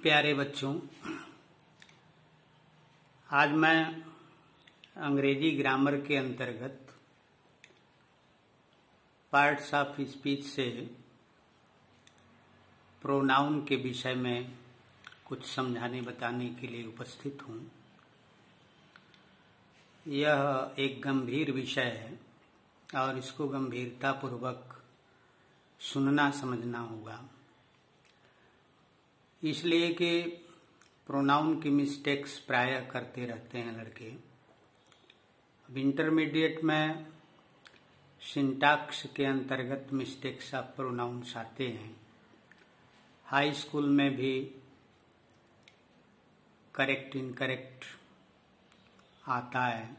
प्यारे बच्चों, आज मैं अंग्रेजी ग्रामर के अंतर्गत पार्ट्स ऑफ स्पीच से प्रोनाउन के विषय में कुछ समझाने बताने के लिए उपस्थित हूँ। यह एक गंभीर विषय है और इसको गंभीरतापूर्वक सुनना समझना होगा, इसलिए कि प्रोनाउन की मिस्टेक्स प्रायः करते रहते हैं लड़के। अब इंटरमीडिएट में सिंटैक्स के अंतर्गत मिस्टेक्स ऑफ प्रोनाउंस आते हैं। हाई स्कूल में भी करेक्ट इनकरेक्ट आता है,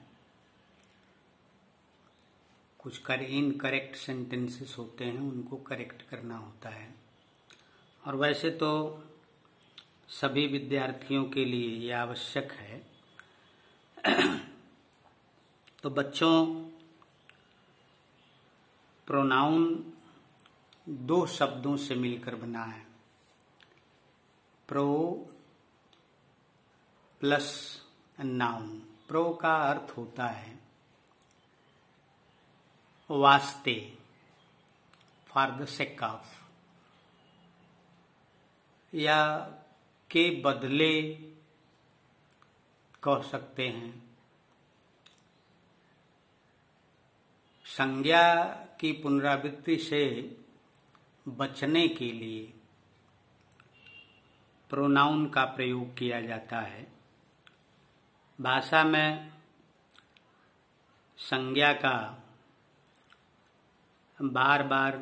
कुछ इनकरेक्ट सेंटेंसेस होते हैं, उनको करेक्ट करना होता है। और वैसे तो सभी विद्यार्थियों के लिए यह आवश्यक है। तो बच्चों, प्रोनाउन दो शब्दों से मिलकर बना है, प्रो प्लस नाउन। प्रो का अर्थ होता है वास्ते, फॉर द सेक ऑफ, या के बदले कह सकते हैं। संज्ञा की पुनरावृत्ति से बचने के लिए प्रोनाउन का प्रयोग किया जाता है। भाषा में संज्ञा का बार बार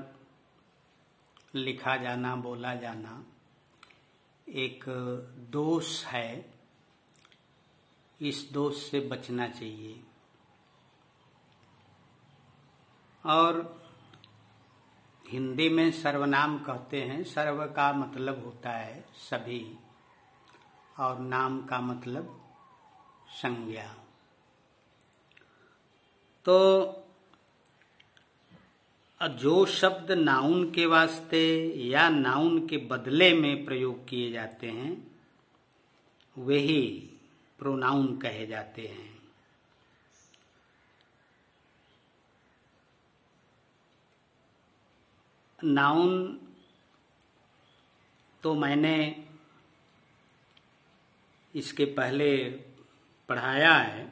लिखा जाना, बोला जाना एक दोष है। इस दोष से बचना चाहिए। और हिंदी में सर्वनाम कहते हैं। सर्व का मतलब होता है सभी, और नाम का मतलब संज्ञा। तो जो शब्द नाउन के वास्ते या नाउन के बदले में प्रयोग किए जाते हैं वही प्रोनाउन कहे जाते हैं। नाउन तो मैंने इसके पहले पढ़ाया है।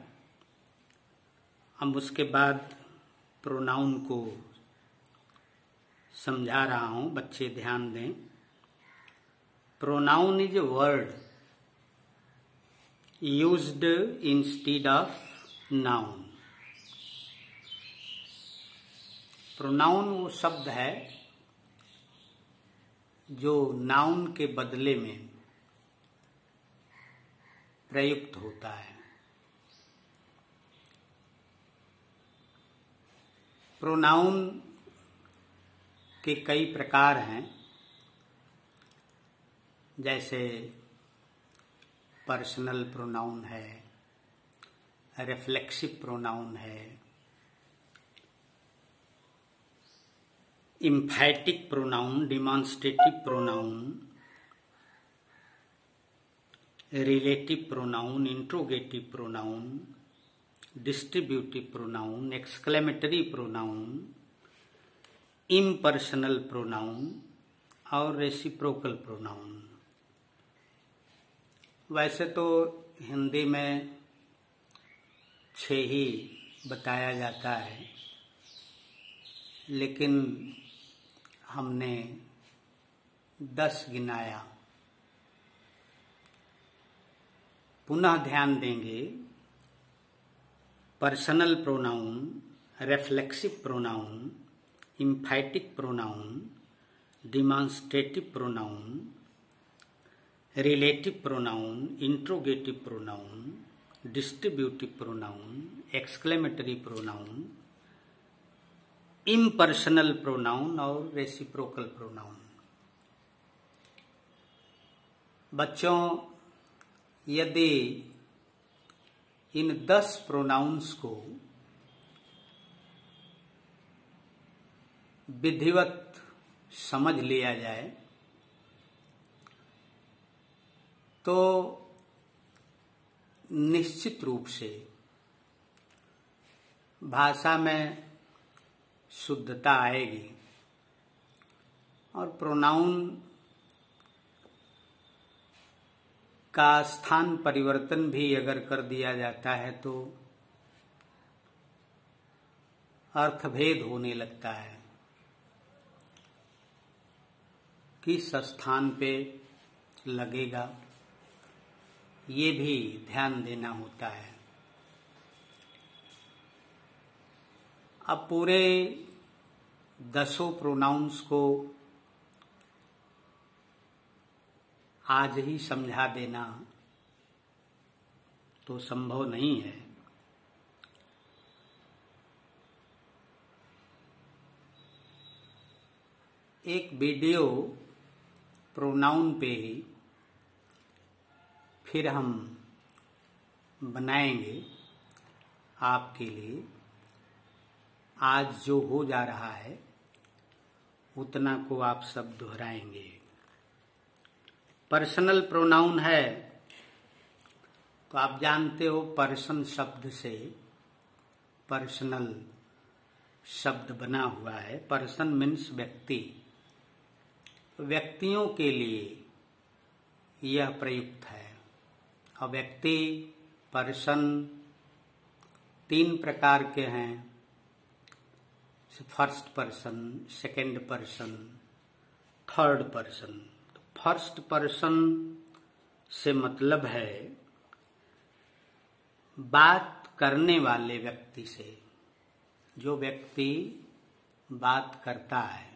अब उसके बाद प्रोनाउन को समझा रहा हूं, बच्चे ध्यान दें। Pronoun is a word used instead of noun. Pronoun वो शब्द है जो नाउन के बदले में प्रयुक्त होता है। प्रोनाउन के कई प्रकार हैं, जैसे पर्सनल प्रोनाउन है, रिफ्लेक्सिव प्रोनाउन है, emphatic pronoun, demonstrative pronoun, relative pronoun, interrogative pronoun, distributive pronoun, exclamatory pronoun, impersonal pronoun और रेसिप्रोकल प्रोनाउन। वैसे तो हिंदी में 6 ही बताया जाता है, लेकिन हमने 10 गिनाया। पुनः ध्यान देंगे। Personal pronoun, reflexive pronoun, emphatic pronoun, demonstrative pronoun, relative pronoun, interrogative pronoun, distributive pronoun, exclamatory pronoun, impersonal pronoun और रेसिप्रोकल प्रोनाउन। बच्चों, यदि इन 10 प्रोनाउंस को विधिवत समझ लिया जाए तो निश्चित रूप से भाषा में शुद्धता आएगी और प्रोनाउन का स्थान परिवर्तन भी अगर कर दिया जाता है तो अर्थभेद होने लगता है। किस स्थान पे लगेगा ये भी ध्यान देना होता है। अब पूरे 10 प्रोनाउंस को आज ही समझा देना तो संभव नहीं है। एक वीडियो प्रोनाउन पे ही फिर हम बनाएंगे आपके लिए। आज जो हो जा रहा है उतना को आप सब दोहराएंगे। पर्सनल प्रोनाउन है तो आप जानते हो पर्सन शब्द से पर्सनल शब्द बना हुआ है। पर्सन मीन्स व्यक्ति। व्यक्तियों के लिए यह प्रयुक्त है। और व्यक्ति पर्सन 3 प्रकार के हैं। First person, second person, third person. First person से मतलब है बात करने वाले व्यक्ति से, जो व्यक्ति बात करता है,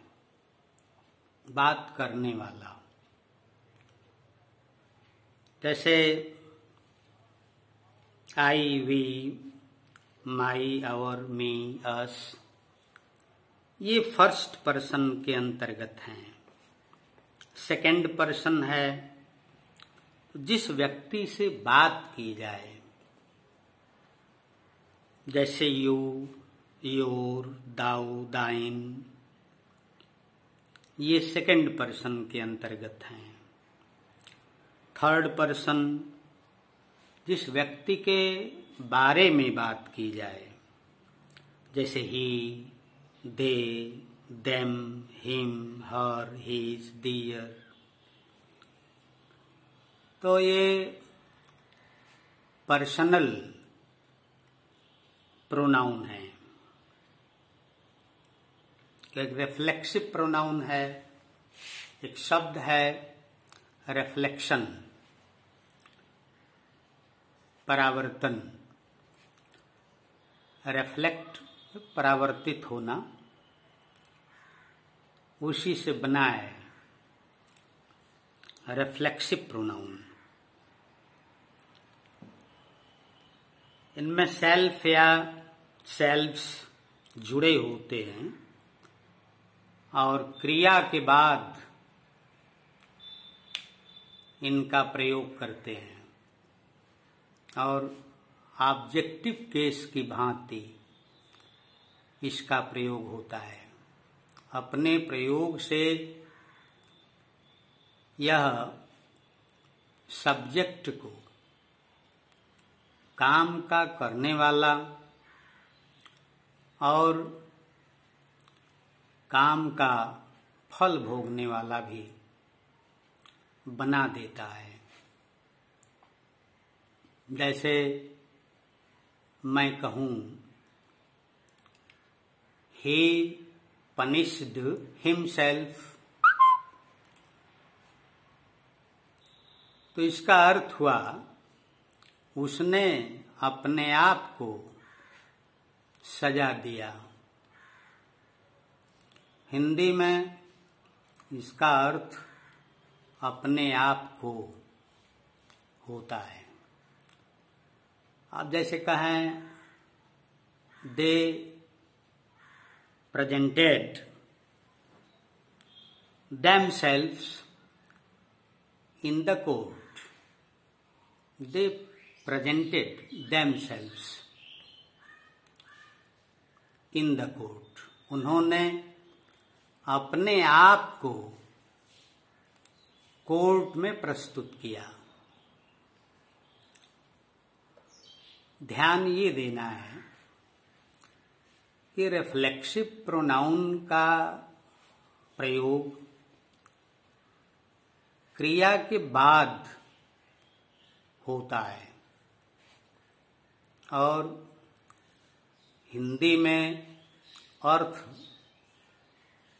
बात करने वाला। जैसे आई, वी, माई, आवर, मी, अस, ये फर्स्ट पर्सन के अंतर्गत हैं। सेकंड पर्सन है जिस व्यक्ति से बात की जाए, जैसे यू, योर, दाऊ, दाइन, ये सेकंड पर्सन के अंतर्गत हैं। थर्ड पर्सन जिस व्यक्ति के बारे में बात की जाए, जैसे ही, दे, देम, हिम, हर, हिज, दियर, तो ये पर्सनल प्रोनाउन है। एक रिफ्लेक्सिव प्रोनाउन है। एक शब्द है रिफ्लेक्शन, परावर्तन। रिफ्लेक्ट परावर्तित होना, उसी से बना है रिफ्लेक्सिव प्रोनाउन। इनमें सेल्फ या सेल्फ्स जुड़े होते हैं और क्रिया के बाद इनका प्रयोग करते हैं और ऑब्जेक्टिव केस की भांति इसका प्रयोग होता है। अपने प्रयोग से यह सब्जेक्ट को, काम का करने वाला और काम का फल भोगने वाला भी बना देता है। जैसे मैं कहूँ he punished himself, तो इसका अर्थ हुआ उसने अपने आप को सजा दिया। हिंदी में इसका अर्थ अपने आप को होता है। आप जैसे कहें दे presented themselves in the court. They presented themselves in the court. उन्होंने अपने आप को कोर्ट में प्रस्तुत किया। ध्यान ये देना है कि रिफ्लेक्सिव प्रोनाउन का प्रयोग क्रिया के बाद होता है और हिंदी में अर्थ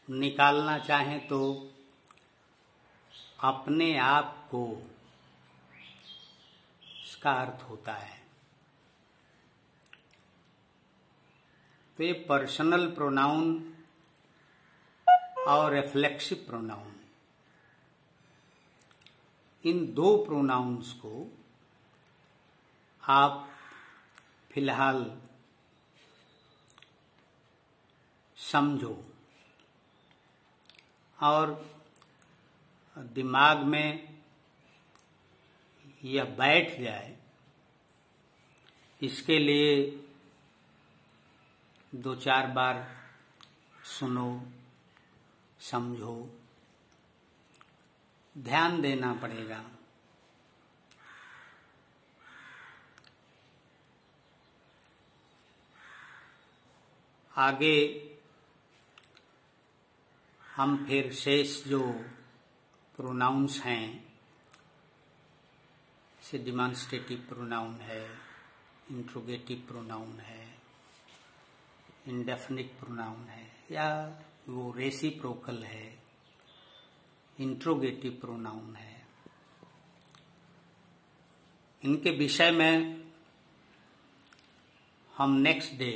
निकालना चाहें तो अपने आप को इसका अर्थ होता है। तो ये पर्सनल प्रोनाउन और रिफ्लेक्सिव प्रोनाउन, इन दो प्रोनाउंस को आप फिलहाल समझो और दिमाग में यह बैठ जाए, इसके लिए 2-4 बार सुनो, समझो, ध्यान देना पड़ेगा। आगे हम फिर शेष जो प्रोनाउंस हैं, जैसे डिमॉन्स्ट्रेटिव प्रोनाउन है, इंट्रोगेटिव प्रोनाउन है, इंडेफिनिट प्रोनाउन है, या वो रेसिप्रोकल है, इंट्रोगेटिव प्रोनाउन है, इनके विषय में हम नेक्स्ट डे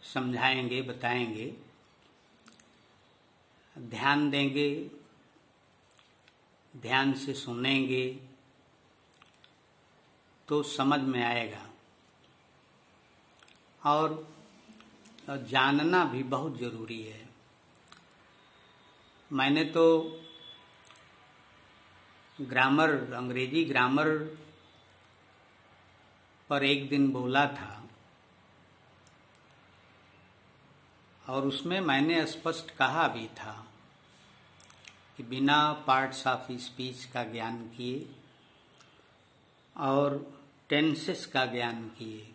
समझाएंगे, बताएंगे, ध्यान देंगे, ध्यान से सुनेंगे तो समझ में आएगा। और जानना भी बहुत जरूरी है। मैंने तो ग्रामर, अंग्रेजी ग्रामर पर एक दिन बोला था और उसमें मैंने स्पष्ट कहा भी था कि बिना पार्ट्स ऑफ स्पीच का ज्ञान किए और टेंसेस का ज्ञान किए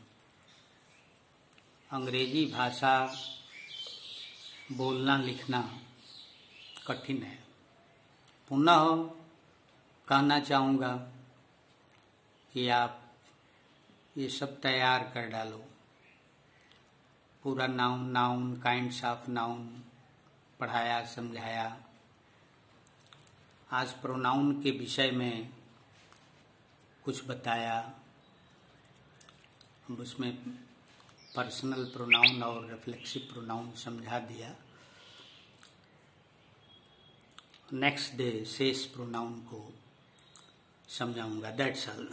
अंग्रेजी भाषा बोलना लिखना कठिन है। पुनः कहना चाहूँगा कि आप ये सब तैयार कर डालो, पूरा नाउन, काइंड्स ऑफ नाउन पढ़ाया, समझाया। आज प्रोनाउन के विषय में कुछ बताया, उसमें पर्सनल प्रोनाउन और रिफ्लेक्सिव प्रोनाउन समझा दिया। नेक्स्ट डे शेष प्रोनाउन को समझाऊंगा। That's all.